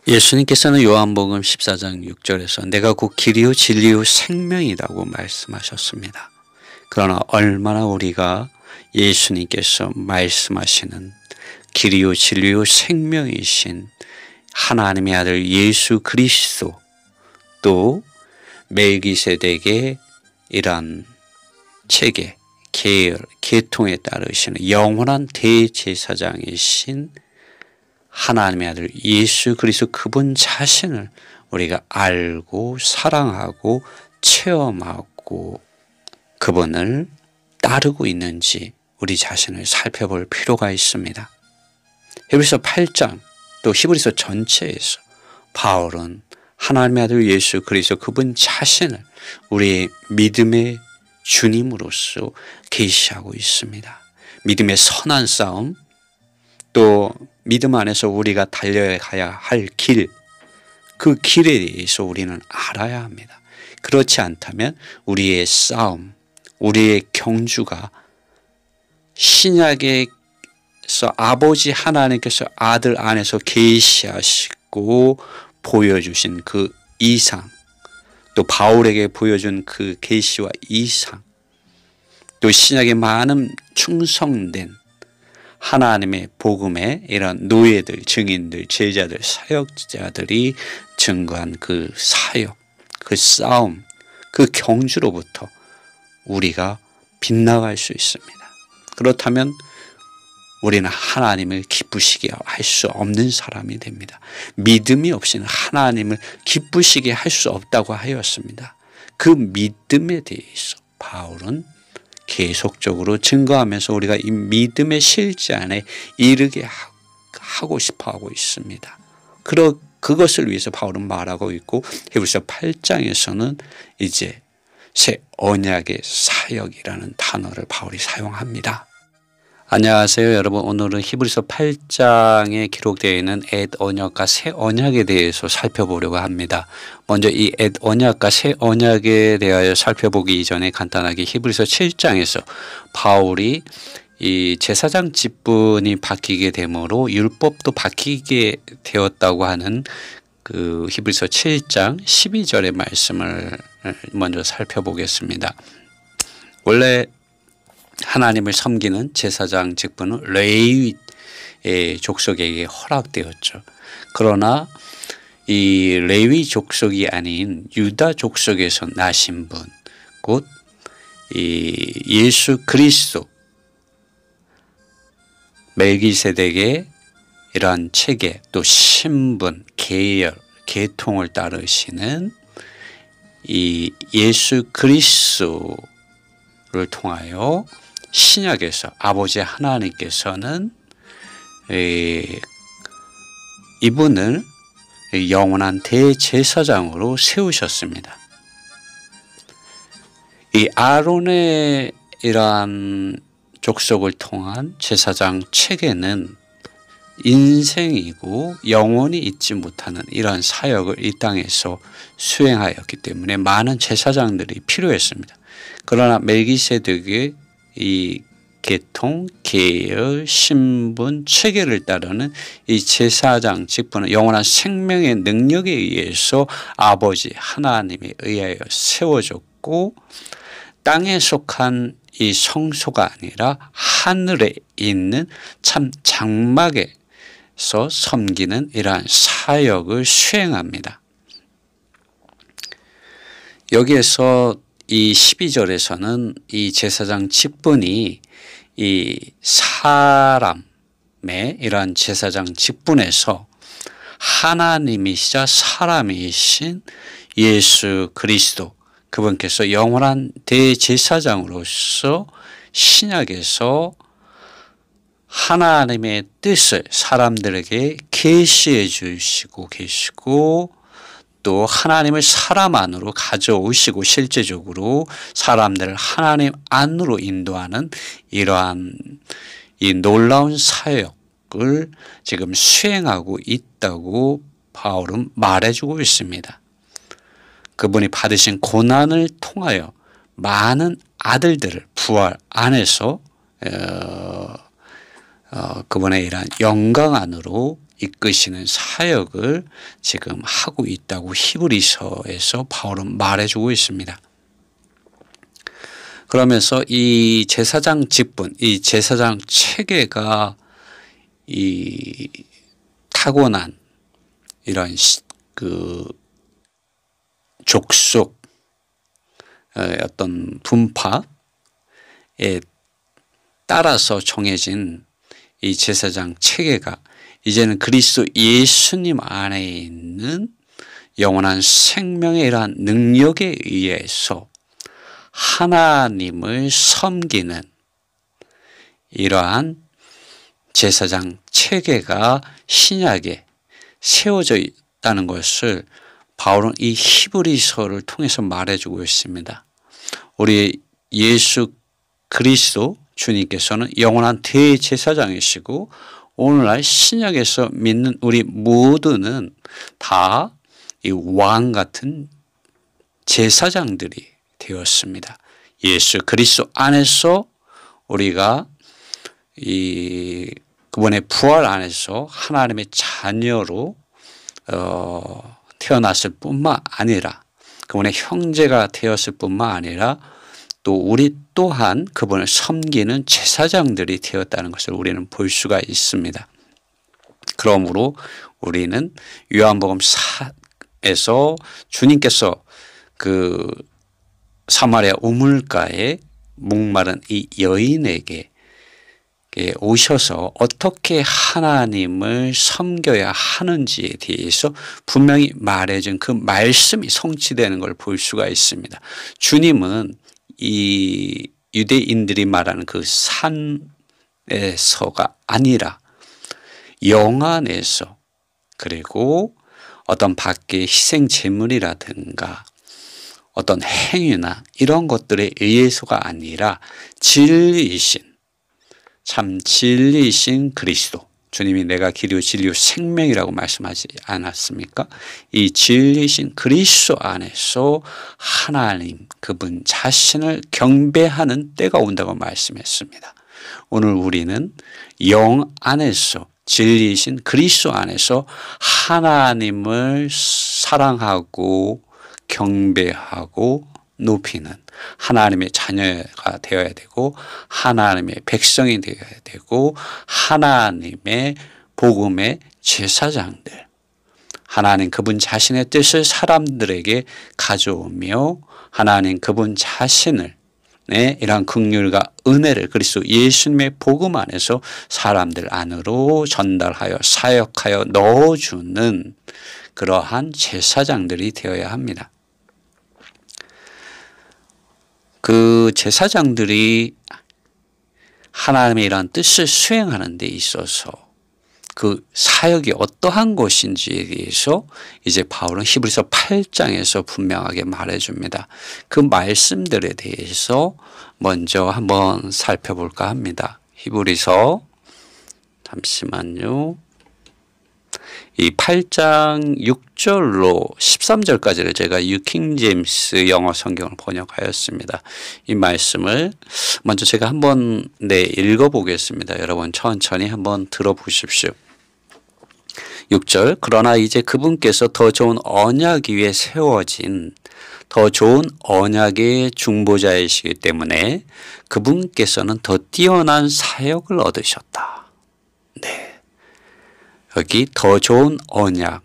예수님께서는 요한복음 14장 6절에서 내가 곧 길이요 진리요 생명이라고 말씀하셨습니다. 그러나 얼마나 우리가 예수님께서 말씀하시는 길이요 진리요 생명이신 하나님의 아들 예수 그리스도, 또 멜기세덱의 이러한 체계, 계열, 계통에 따르시는 영원한 대제사장이신 하나님의 아들 예수 그리스도 그분 자신을 우리가 알고 사랑하고 체험하고 그분을 따르고 있는지 우리 자신을 살펴볼 필요가 있습니다. 히브리서 8장 또 히브리서 전체에서 바울은 하나님의 아들 예수 그리스도 그분 자신을 우리의 믿음의 주님으로서 계시하고 있습니다. 믿음의 선한 싸움, 또 믿음 안에서 우리가 달려가야 할 길, 그 길에 대해서 우리는 알아야 합니다. 그렇지 않다면 우리의 싸움, 우리의 경주가 신약에서 아버지 하나님께서 아들 안에서 계시하시고 보여주신 그 이상, 또 바울에게 보여준 그 계시와 이상, 또 신약의 많은 충성된 하나님의 복음의 이런 노예들, 증인들, 제자들, 사역자들이 증거한 그 사역, 그 싸움, 그 경주로부터 우리가 빗나갈 수 있습니다. 그렇다면 우리는 하나님을 기쁘시게 할 수 없는 사람이 됩니다. 믿음이 없이는 하나님을 기쁘시게 할 수 없다고 하였습니다. 그 믿음에 대해서 바울은 계속적으로 증거하면서 우리가 이 믿음의 실제 안에 이르게 하고 싶어 하고 있습니다. 그것을 위해서 바울은 말하고 있고, 히브리서 8장에서는 이제 새 언약의 사역이라는 단어를 바울이 사용합니다. 안녕하세요 여러분. 오늘은 히브리서 8장에 기록되어 있는 옛 언약과 새 언약에 대해서 살펴보려고 합니다. 먼저 이 옛 언약과 새 언약에 대하여 살펴보기 이전에 간단하게 히브리서 7장에서 바울이 이 제사장 직분이 바뀌게 되므로 율법도 바뀌게 되었다고 하는 그 히브리서 7장 12절의 말씀을 먼저 살펴보겠습니다. 원래 하나님을 섬기는 제사장 직분은 레위 족속에게 허락되었죠. 그러나 이 레위 족속이 아닌 유다 족속에서 나신 분, 곧 이 예수 그리스도, 멜기세덱의 이러한 체계, 또 신분, 계열, 계통을 따르시는 이 예수 그리스도를 통하여 신약에서 아버지 하나님께서는 이분을 영원한 대제사장으로 세우셨습니다. 이 아론의 이러한 족속을 통한 제사장 체계는 인생이고 영원히 잊지 못하는 이러한 사역을 이 땅에서 수행하였기 때문에 많은 제사장들이 필요했습니다. 그러나 멜기세덱의 이 계통, 계열, 신분, 체계를 따르는 이 제사장 직분은 영원한 생명의 능력에 의해서 아버지 하나님에 의하여 세워졌고, 땅에 속한 이 성소가 아니라 하늘에 있는 참 장막에서 섬기는 이러한 사역을 수행합니다. 여기에서 이 12절에서는 이 제사장 직분이 이 사람의 이러한 제사장 직분에서 하나님이시자 사람이신 예수 그리스도, 그분께서 영원한 대제사장으로서 신약에서 하나님의 뜻을 사람들에게 계시해 주시고 계시고, 또 하나님을 사람 안으로 가져오시고 실제적으로 사람들을 하나님 안으로 인도하는 이러한 이 놀라운 사역을 지금 수행하고 있다고 바울은 말해주고 있습니다. 그분이 받으신 고난을 통하여 많은 아들들을 부활 안에서 그분의 이러한 영광 안으로 이끄시는 사역을 지금 하고 있다고 히브리서에서 바울은 말해주고 있습니다. 그러면서 이 제사장 직분, 이 제사장 체계가 이 타고난 이런 그 족속 어떤 분파에 따라서 정해진 이 제사장 체계가 이제는 그리스도 예수님 안에 있는 영원한 생명의 이러한 능력에 의해서 하나님을 섬기는 이러한 제사장 체계가 신약에 세워져 있다는 것을 바울은 이 히브리서를 통해서 말해주고 있습니다. 우리 예수 그리스도 주님께서는 영원한 대제사장이시고 오늘날 신약에서 믿는 우리 모두는 다 이 왕 같은 제사장들이 되었습니다. 예수 그리스도 안에서 우리가 이 그분의 부활 안에서 하나님의 자녀로 태어났을 뿐만 아니라 그분의 형제가 되었을 뿐만 아니라 또 우리 또한 그분을 섬기는 제사장들이 되었다는 것을 우리는 볼 수가 있습니다. 그러므로 우리는 요한복음 4에서 주님께서 그 사마리아 우물가에 목마른 이 여인에게 오셔서 어떻게 하나님을 섬겨야 하는지에 대해서 분명히 말해준 그 말씀이 성취되는 걸 볼 수가 있습니다. 주님은 이 유대인들이 말하는 그 산에서가 아니라 영안에서 그리고 어떤 밖의 희생 제물이라든가 어떤 행위나 이런 것들에 의해서가 아니라 진리이신 참 진리이신 그리스도 주님이 내가 길이요 진리요 생명이라고 말씀하지 않았습니까? 이 진리이신 그리스도 안에서 하나님 그분 자신을 경배하는 때가 온다고 말씀했습니다. 오늘 우리는 영 안에서 진리이신 그리스도 안에서 하나님을 사랑하고 경배하고 높이는 하나님의 자녀가 되어야 되고 하나님의 백성이 되어야 되고 하나님의 복음의 제사장들 하나님 그분 자신의 뜻을 사람들에게 가져오며 하나님 그분 자신을 이러한 긍휼과 은혜를 그리스도 예수님의 복음 안에서 사람들 안으로 전달하여 사역하여 넣어주는 그러한 제사장들이 되어야 합니다. 그 제사장들이 하나님의 이러한 뜻을 수행하는 데 있어서 그 사역이 어떠한 것인지에 대해서 이제 바울은 히브리서 8장에서 분명하게 말해줍니다. 그 말씀들에 대해서 먼저 한번 살펴볼까 합니다. 히브리서 잠시만요. 이 8장 6절로 13절까지를 제가 뉴킹제임스 영어 성경을 번역하였습니다. 이 말씀을 먼저 제가 한번 읽어보겠습니다. 여러분 천천히 한번 들어보십시오. 6절 그러나 이제 그분께서 더 좋은 언약 위에 세워진 더 좋은 언약의 중보자이시기 때문에 그분께서는 더 뛰어난 사역을 얻으셨다. 네. 여기 더 좋은 언약,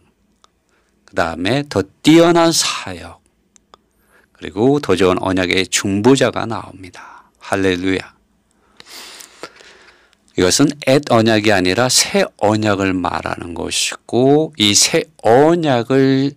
그 다음에 더 뛰어난 사역, 그리고 더 좋은 언약의 중보자가 나옵니다. 할렐루야. 이것은 옛 언약이 아니라 새 언약을 말하는 것이고 이 새 언약을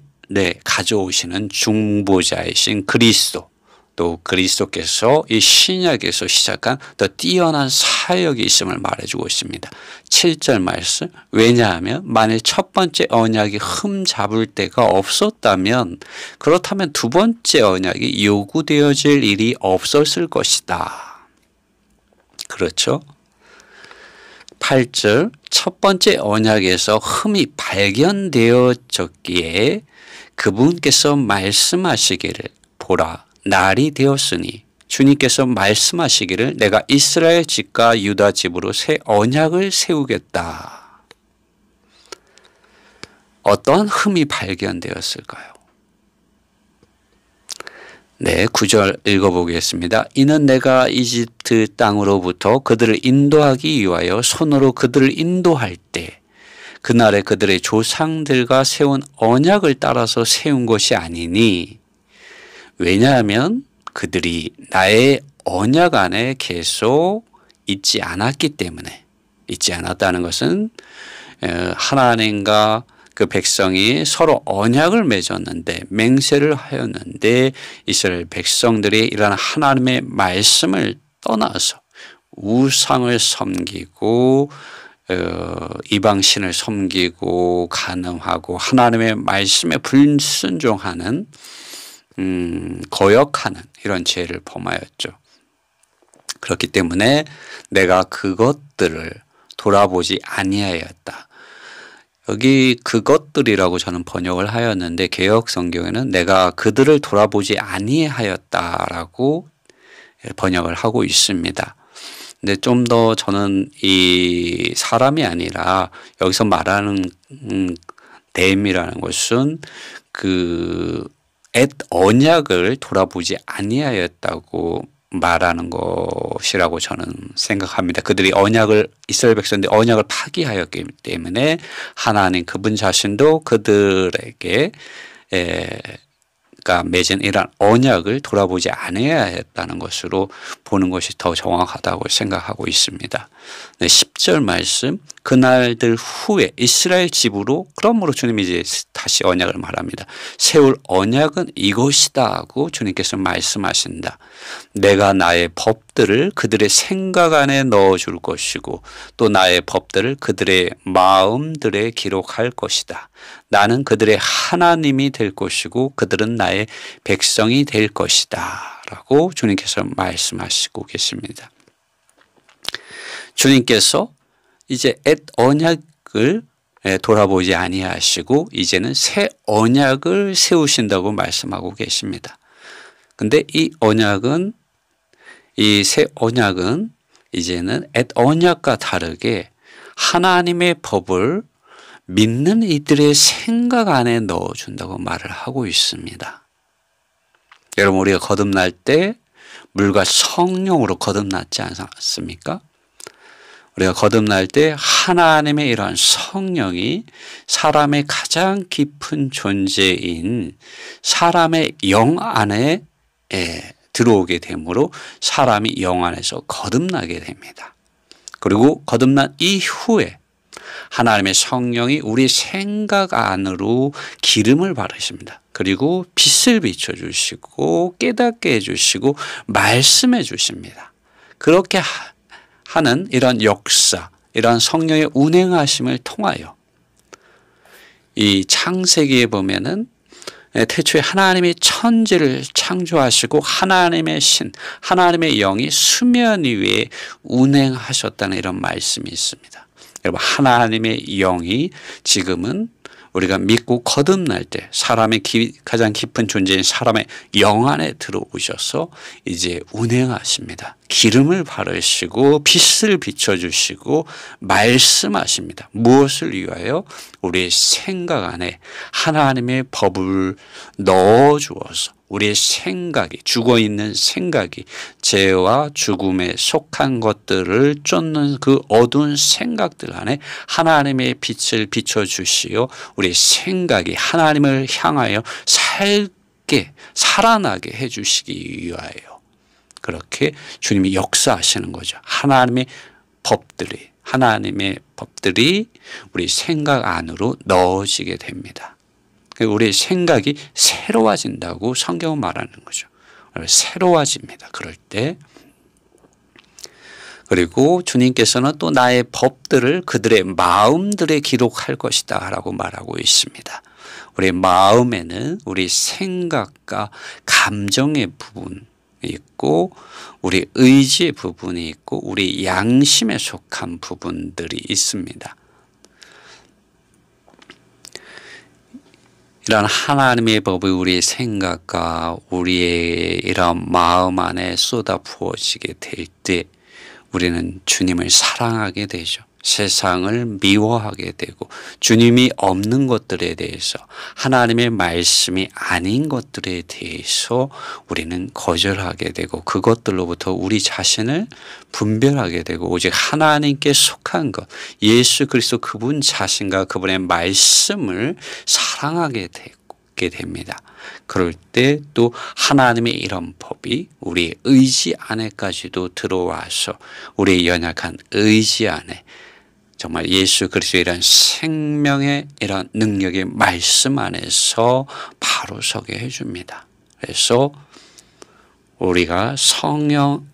가져오시는 중보자이신 그리스도 또 그리스도께서 이 신약에서 시작한 더 뛰어난 사역이 있음을 말해주고 있습니다. 7절 말씀 왜냐하면 만일 첫 번째 언약이 흠잡을 데가 없었다면 그렇다면 두 번째 언약이 요구되어질 일이 없었을 것이다. 그렇죠? 8절 첫 번째 언약에서 흠이 발견되어졌기에 그분께서 말씀하시기를 보라 날이 되었으니 주님께서 말씀하시기를 내가 이스라엘 집과 유다 집으로 새 언약을 세우겠다. 어떤 흠이 발견되었을까요? 네, 9절 읽어보겠습니다. 이는 내가 이집트 땅으로부터 그들을 인도하기 위하여 손으로 그들을 인도할 때 그날에 그들의 조상들과 세운 언약을 따라서 세운 것이 아니니 왜냐하면 그들이 나의 언약 안에 계속 있지 않았기 때문에 있지 않았다는 것은 하나님과 그 백성이 서로 언약을 맺었는데 맹세를 하였는데 이스라엘 백성들이 이러한 하나님의 말씀을 떠나서 우상을 섬기고 이방신을 섬기고 간음하고 하나님의 말씀에 불순종하는 거역하는 이런 죄를 범하였죠. 그렇기 때문에 내가 그것들을 돌아보지 아니하였다. 여기 그것들이라고 저는 번역을 하였는데 개역 성경에는 내가 그들을 돌아보지 아니하였다라고 번역을 하고 있습니다. 근데 좀 더 저는 이 사람이 아니라 여기서 말하는 댐이라는 것은 그 옛 언약을 돌아보지 아니하였다고 말하는 것이라고 저는 생각합니다. 그들이 이스라엘 백성들이 언약을 파기하였기 때문에 하나님 그분 자신도 그들에게 맺은 이러한 언약을 돌아보지 않아야 했다는 것으로 보는 것이 더 정확하다고 생각하고 있습니다. 10절 말씀 그날들 후에 이스라엘 집으로 그러므로 주님이 이제 다시 언약을 말합니다. 세울 언약은 이것이다 하고 주님께서 말씀하신다. 내가 나의 법들을 그들의 생각 안에 넣어줄 것이고 또 나의 법들을 그들의 마음들에 기록할 것이다. 나는 그들의 하나님이 될 것이고 그들은 나의 백성이 될 것이다 라고 주님께서 말씀하시고 계십니다. 주님께서 이제 옛 언약을 돌아보지 아니하시고 이제는 새 언약을 세우신다고 말씀하고 계십니다. 근데 이 새 언약은 이제는 옛 언약과 다르게 하나님의 법을 믿는 이들의 생각 안에 넣어준다고 말을 하고 있습니다. 여러분 우리가 거듭날 때 물과 성령으로 거듭났지 않습니까? 우리가 거듭날 때 하나님의 이러한 성령이 사람의 가장 깊은 존재인 사람의 영 안에 들어오게 되므로 사람이 영 안에서 거듭나게 됩니다. 그리고 거듭난 이후에 하나님의 성령이 우리 생각 안으로 기름을 바르십니다. 그리고 빛을 비춰주시고 깨닫게 해주시고 말씀해 주십니다. 그렇게 하는 이런 역사, 이런 성령의 운행하심을 통하여 이 창세기에 보면은 태초에 하나님이 천지를 창조하시고 하나님의 신, 하나님의 영이 수면 위에 운행하셨다는 이런 말씀이 있습니다. 여러분 하나님의 영이 지금은 우리가 믿고 거듭날 때 사람의 가장 깊은 존재인 사람의 영 안에 들어오셔서 이제 운행하십니다. 기름을 바르시고 빛을 비춰주시고 말씀하십니다. 무엇을 위하여? 우리의 생각 안에 하나님의 법을 넣어주어서 우리의 생각이 죽어있는 생각이 죄와 죽음에 속한 것들을 쫓는 그 어두운 생각들 안에 하나님의 빛을 비춰주시어 우리의 생각이 하나님을 향하여 살아나게 해주시기 위하여 그렇게 주님이 역사하시는 거죠. 하나님의 법들이 우리 생각 안으로 넣어지게 됩니다. 우리의 생각이 새로워진다고 성경은 말하는 거죠. 새로워집니다. 그럴 때. 그리고 주님께서는 또 나의 법들을 그들의 마음들에 기록할 것이다 라고 말하고 있습니다. 우리 마음에는 우리 생각과 감정의 부분이 있고 우리 의지의 부분이 있고 우리 양심에 속한 부분들이 있습니다. 이런 하나님의 법이 우리의 생각과 우리의 이런 마음 안에 쏟아 부어지게 될 때 우리는 주님을 사랑하게 되죠. 세상을 미워하게 되고 주님이 없는 것들에 대해서 하나님의 말씀이 아닌 것들에 대해서 우리는 거절하게 되고 그것들로부터 우리 자신을 분별하게 되고 오직 하나님께 속한 것 예수 그리스도 그분 자신과 그분의 말씀을 사랑하게 되게 됩니다. 그럴 때 또 하나님의 이런 법이 우리의 의지 안에까지도 들어와서 우리의 연약한 의지 안에 정말 예수 그리스도의 이런 생명의 이런 능력의 말씀 안에서 바로 서게 해줍니다. 그래서 우리가 성령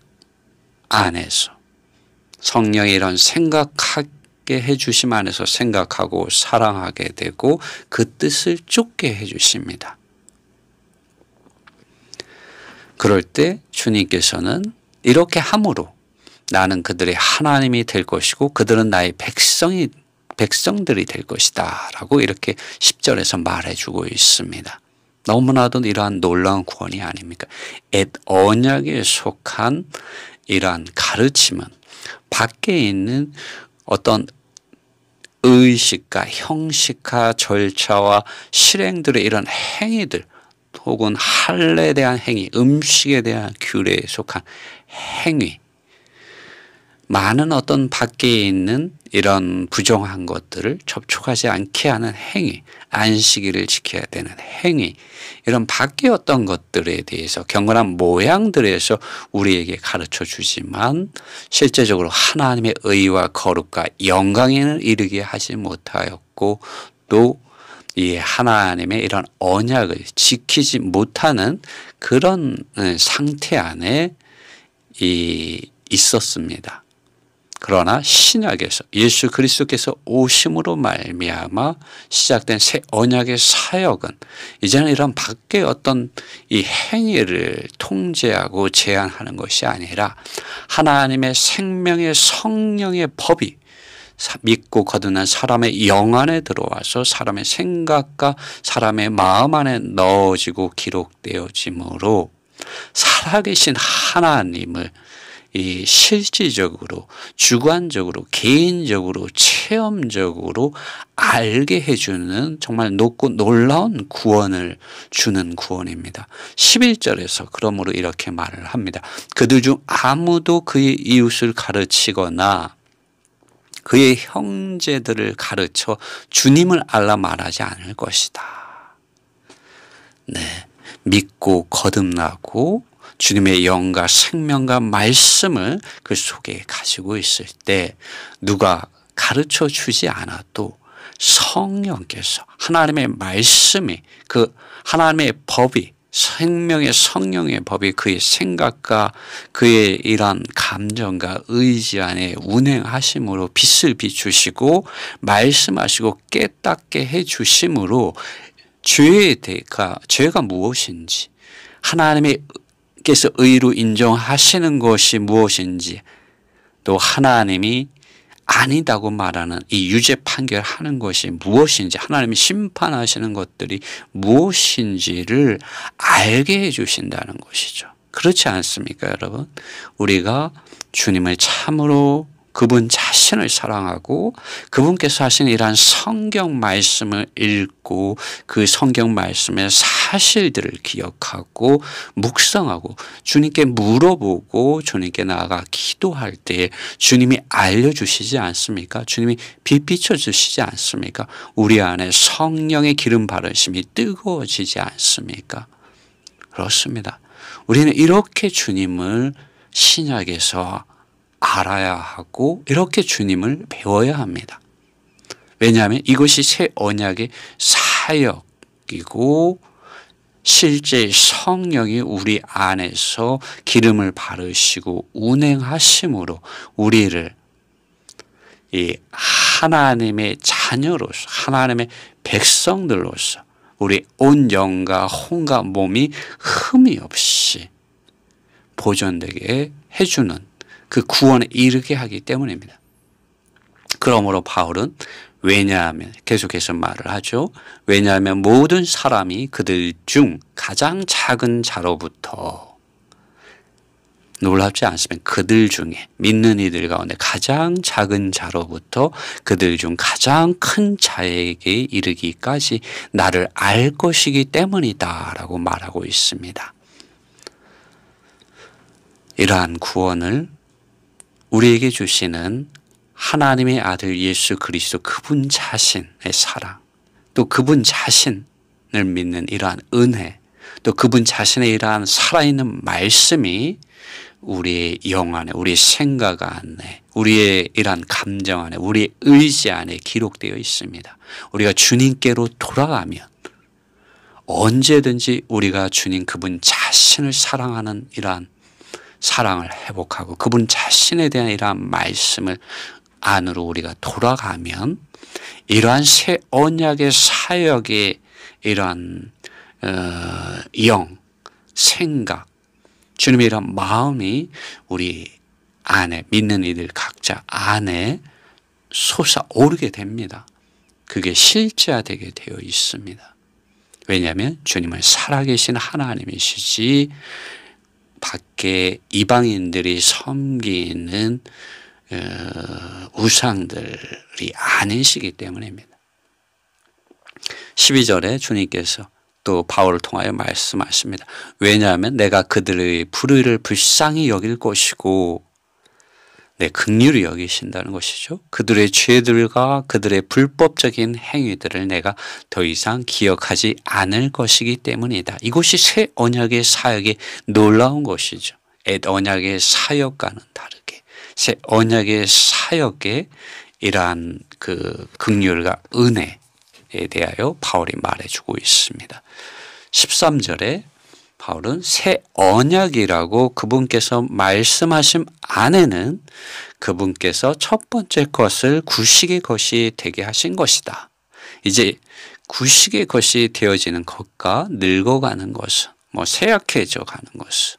안에서 성령의 이런 생각하게 해주심 안에서 생각하고 사랑하게 되고 그 뜻을 쫓게 해주십니다. 그럴 때 주님께서는 이렇게 함으로 나는 그들의 하나님이 될 것이고 그들은 나의 백성들이 될 것이다 라고 이렇게 10절에서 말해주고 있습니다. 너무나도 이러한 놀라운 구원이 아닙니까? 옛 언약에 속한 이러한 가르침은 밖에 있는 어떤 의식과 형식과 절차와 실행들의 이런 행위들 혹은 할례에 대한 행위, 음식에 대한 규례에 속한 행위 많은 어떤 밖에 있는 이런 부정한 것들을 접촉하지 않게 하는 행위, 안식일을 지켜야 되는 행위, 이런 밖에 어떤 것들에 대해서 경건한 모양들에서 우리에게 가르쳐 주지만 실제적으로 하나님의 의와 거룩과 영광을 이르게 하지 못하였고 또 이 하나님의 이런 언약을 지키지 못하는 그런 상태 안에 있었습니다. 그러나 신약에서 예수 그리스도께서 오심으로 말미암아 시작된 새 언약의 사역은 이제는 이런 밖에 어떤 이 행위를 통제하고 제한하는 것이 아니라 하나님의 생명의 성령의 법이 믿고 거듭난 사람의 영 안에 들어와서 사람의 생각과 사람의 마음 안에 넣어지고 기록되어지므로 살아계신 하나님을 이 실질적으로 주관적으로 개인적으로 체험적으로 알게 해주는 정말 높고 놀라운 구원을 주는 구원입니다. 11절에서 그러므로 이렇게 말을 합니다. 그들 중 아무도 그의 이웃을 가르치거나 그의 형제들을 가르쳐 주님을 알라 말하지 않을 것이다. 네, 믿고 거듭나고 주님의 영과 생명과 말씀을 그 속에 가지고 있을 때 누가 가르쳐 주지 않아도 성령께서 하나님의 말씀이 그 하나님의 법이 생명의 성령의 법이 그의 생각과 그의 이러한 감정과 의지 안에 운행하심으로 빛을 비추시고 말씀하시고 깨닫게 해주심으로 죄가 무엇인지 하나님께서 의로 인정하시는 것이 무엇인지 또 하나님이 아니다고 말하는 이 유죄 판결하는 것이 무엇인지 하나님이 심판하시는 것들이 무엇인지를 알게 해주신다는 것이죠. 그렇지 않습니까, 여러분? 우리가 주님을 참으로 그분 자신을 사랑하고 그분께서 하신 이러한 성경 말씀을 읽고 그 성경 말씀의 사실들을 기억하고 묵상하고 주님께 물어보고 주님께 나아가 기도할 때 주님이 알려주시지 않습니까? 주님이 빛 비춰주시지 않습니까? 우리 안에 성령의 기름 바르심이 뜨거워지지 않습니까? 그렇습니다. 우리는 이렇게 주님을 신약에서 알아야 하고 이렇게 주님을 배워야 합니다. 왜냐하면 이것이 새 언약의 사역이고 실제 성령이 우리 안에서 기름을 바르시고 운행하심으로 우리를 이 하나님의 자녀로서 하나님의 백성들로서 우리 온 영과 혼과 몸이 흠이 없이 보존되게 해주는 그 구원에 이르게 하기 때문입니다. 그러므로 바울은 왜냐하면 계속해서 말을 하죠. 왜냐하면 모든 사람이 그들 중 가장 작은 자로부터 놀랍지 않으면 그들 중에 믿는 이들 가운데 가장 작은 자로부터 그들 중 가장 큰 자에게 이르기까지 나를 알 것이기 때문이다 라고 말하고 있습니다. 이러한 구원을 우리에게 주시는 하나님의 아들 예수 그리스도 그분 자신의 사랑, 또 그분 자신을 믿는 이러한 은혜, 또 그분 자신의 이러한 살아있는 말씀이 우리의 영 안에, 우리의 생각 안에, 우리의 이러한 감정 안에, 우리의 의지 안에 기록되어 있습니다. 우리가 주님께로 돌아가면 언제든지 우리가 주님 그분 자신을 사랑하는 이러한 사랑을 회복하고 그분 자신에 대한 이러한 말씀을 안으로 우리가 돌아가면 이러한 새 언약의 사역의 이러한 영, 생각, 주님의 이런 마음이 우리 안에 믿는 이들 각자 안에 솟아오르게 됩니다. 그게 실제화되게 되어 있습니다. 왜냐하면 주님은 살아계신 하나님이시지 밖에 이방인들이 섬기는 우상들이 아니시기 때문입니다. 12절에 주님께서 또 바울을 통하여 말씀하십니다. 왜냐하면 내가 그들의 불의를 불쌍히 여길 것이고 긍휼히 여기신다는 것이죠. 그들의 죄들과 그들의 불법적인 행위들을 내가 더 이상 기억하지 않을 것이기 때문이다. 이것이 새 언약의 사역의 놀라운 것이죠. 옛 언약의 사역과는 다르게 새 언약의 사역의 이러한 그 긍휼과 은혜에 대하여 바울이 말해주고 있습니다. 13절에 바울은 새 언약이라고 그분께서 말씀하신 안에는 그분께서 첫 번째 것을 구식의 것이 되게 하신 것이다. 이제 구식의 것이 되어지는 것과 늙어가는 것은 쇠약해져 가는 것은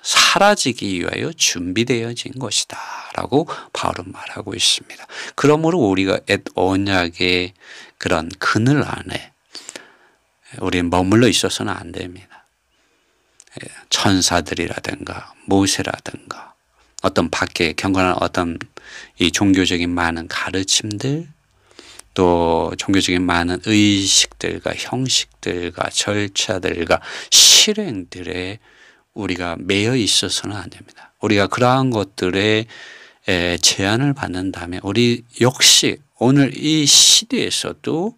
사라지기 위하여 준비되어진 것이다 라고 바울은 말하고 있습니다. 그러므로 우리가 옛 언약의 그런 그늘 안에 우리는 머물러 있어서는 안 됩니다. 천사들이라든가 모세라든가 어떤 밖에 경건한 어떤 이 종교적인 많은 가르침들, 또 종교적인 많은 의식들과 형식들과 절차들과 실행들에 우리가 매여 있어서는 안 됩니다. 우리가 그러한 것들에 제한을 받는다면 우리 역시 오늘 이 시대에서도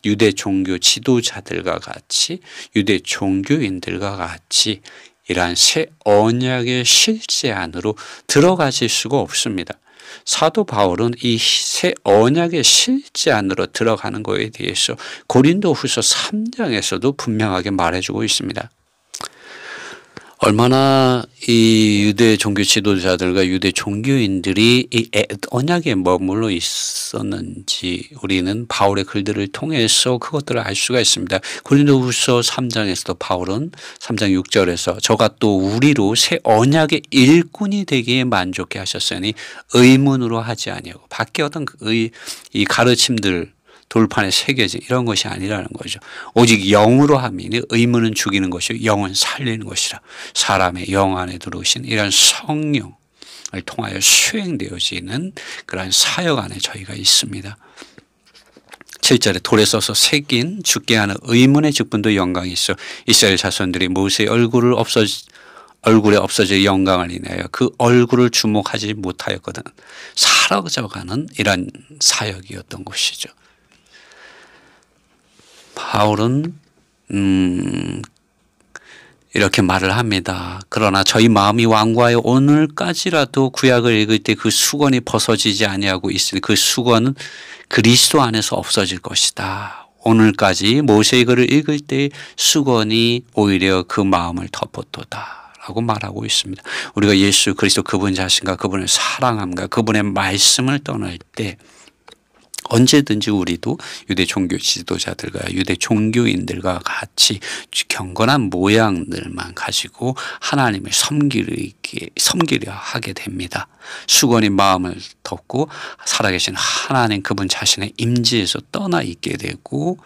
유대 종교 지도자들과 같이 유대 종교인들과 같이 이러한 새 언약의 실제 안으로 들어가실 수가 없습니다. 사도 바울은 이 새 언약의 실제 안으로 들어가는 것에 대해서 고린도후서 3장에서도 분명하게 말해주고 있습니다. 얼마나 이 유대 종교 지도자들과 유대 종교인들이 이 언약에 머물러 있었는지 우리는 바울의 글들을 통해서 그것들을 알 수가 있습니다. 고린도후서 3장에서도 바울은 3장 6절에서 저가 또 우리로 새 언약의 일꾼이 되기에 만족해 하셨으니 의문으로 하지 아니하고 밖에 어떤 이 가르침들 돌판에 새겨진 이런 것이 아니라는 거죠. 오직 영으로 함이니 의문은 죽이는 것이요 영은 살리는 것이라. 사람의 영 안에 들어오신 이런 성령을 통하여 수행되어지는 그러한 사역 안에 저희가 있습니다. 7절에 돌에 써서 새긴 죽게 하는 의문의 직분도 영광이 있어 이스라엘 자손들이 모세의 얼굴에 없어질 영광을 인하여 그 얼굴을 주목하지 못하였거든. 사라져가는 이런 사역이었던 것이죠. 바울은 이렇게 말을 합니다. 그러나 저희 마음이 완고하여 오늘까지라도 구약을 읽을 때 그 수건이 벗어지지 아니하고 있으니 그 수건은 그리스도 안에서 없어질 것이다. 오늘까지 모세의 글을 읽을 때 수건이 오히려 그 마음을 덮었도다 라고 말하고 있습니다. 우리가 예수 그리스도 그분 자신과 그분을 사랑함과 그분의 말씀을 떠날 때 언제든지 우리도 유대 종교 지도자들과 유대 종교인들과 같이 경건한 모양들만 가지고 하나님을 섬기려 하게 됩니다. 수건이 마음을 덮고 살아계신 하나님 그분 자신의 임재에서 떠나 있게 되고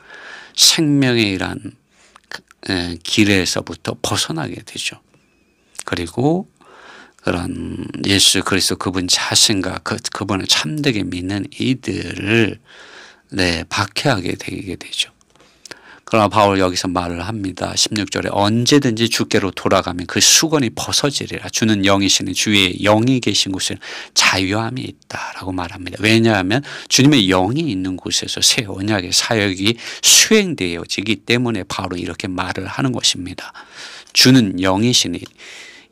생명의 이란 길에서부터 벗어나게 되죠. 그리고 그런 예수 그리스도 그분 자신과 그분을 참되게 믿는 이들을 박해하게 되게 되죠. 그러나 바울 여기서 말을 합니다. 16절에 언제든지 주께로 돌아가면 그 수건이 벗어지리라. 주는 영이시니 주의 영이 계신 곳에 자유함이 있다라고 말합니다. 왜냐하면 주님의 영이 있는 곳에서 새 언약의 사역이 수행되어지기 때문에 바울은 이렇게 말을 하는 것입니다. 주는 영이시니,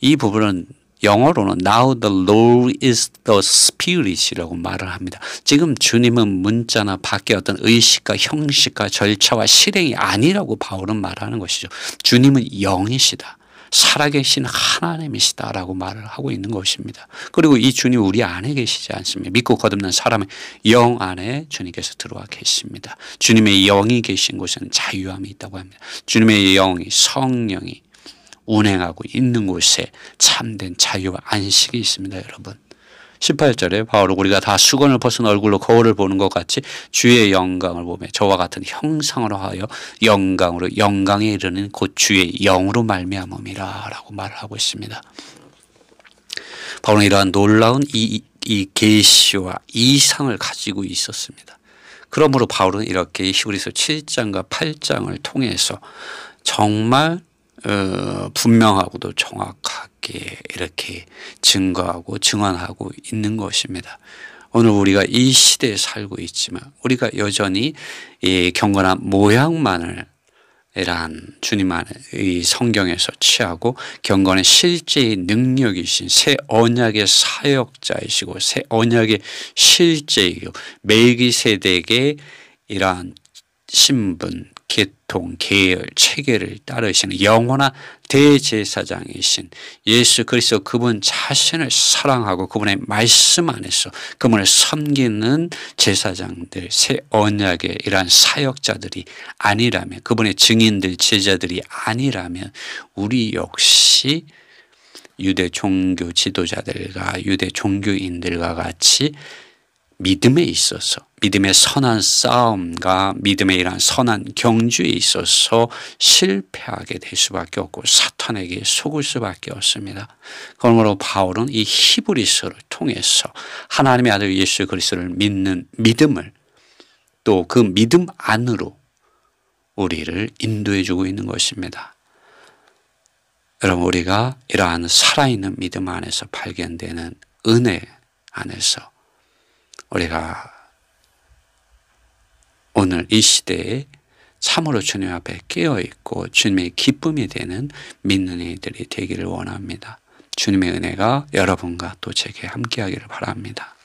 이 부분은 영어로는 Now the Lord is the Spirit이라고 말을 합니다. 지금 주님은 문자나 밖에 어떤 의식과 형식과 절차와 실행이 아니라고 바울은 말하는 것이죠. 주님은 영이시다. 살아계신 하나님이시다라고 말을 하고 있는 것입니다. 그리고 이 주님 우리 안에 계시지 않습니까? 믿고 거듭난 사람의 영 안에 주님께서 들어와 계십니다. 주님의 영이 계신 곳에는 자유함이 있다고 합니다. 주님의 영이, 성령이 운행하고 있는 곳에 참된 자유와 안식이 있습니다, 여러분. 18절에 바울은 우리가 다 수건을 벗은 얼굴로 거울을 보는 것 같이 주의 영광을 보며 저와 같은 형상으로 하여 영광으로 영광에 이르는 곧 주의 영으로 말미암음이라 라고 말을 하고 있습니다. 바울은 이러한 놀라운 이 계시와 이상을 가지고 있었습니다. 그러므로 바울은 이렇게 히브리서 7장과 8장을 통해서 정말 분명하고도 정확하게 이렇게 증거하고 증언하고 있는 것입니다. 오늘 우리가 이 시대에 살고 있지만 우리가 여전히 이 경건한 모양만을 이러한 주님 안에 이 성경에서 취하고 경건의 실제의 능력이신 새 언약의 사역자이시고 새 언약의 실제이고 멜기세덱의 이러한 신분, 계통, 계열, 체계를 따르시는 영원한 대제사장이신 예수 그리스도 그분 자신을 사랑하고 그분의 말씀 안에서 그분을 섬기는 제사장들, 새 언약의 이러한 사역자들이 아니라면, 그분의 증인들, 제자들이 아니라면 우리 역시 유대 종교 지도자들과 유대 종교인들과 같이 믿음에 있어서, 믿음의 선한 싸움과 믿음의 이러한 선한 경주에 있어서 실패하게 될 수밖에 없고 사탄에게 속을 수밖에 없습니다. 그러므로 바울은 이 히브리서를 통해서 하나님의 아들 예수 그리스도를 믿는 믿음을, 또 그 믿음 안으로 우리를 인도해 주고 있는 것입니다. 여러분, 우리가 이러한 살아있는 믿음 안에서 발견되는 은혜 안에서 우리가 오늘 이 시대에 참으로 주님 앞에 깨어있고 주님의 기쁨이 되는 믿는 이들이 되기를 원합니다. 주님의 은혜가 여러분과 또 제게 함께하기를 바랍니다.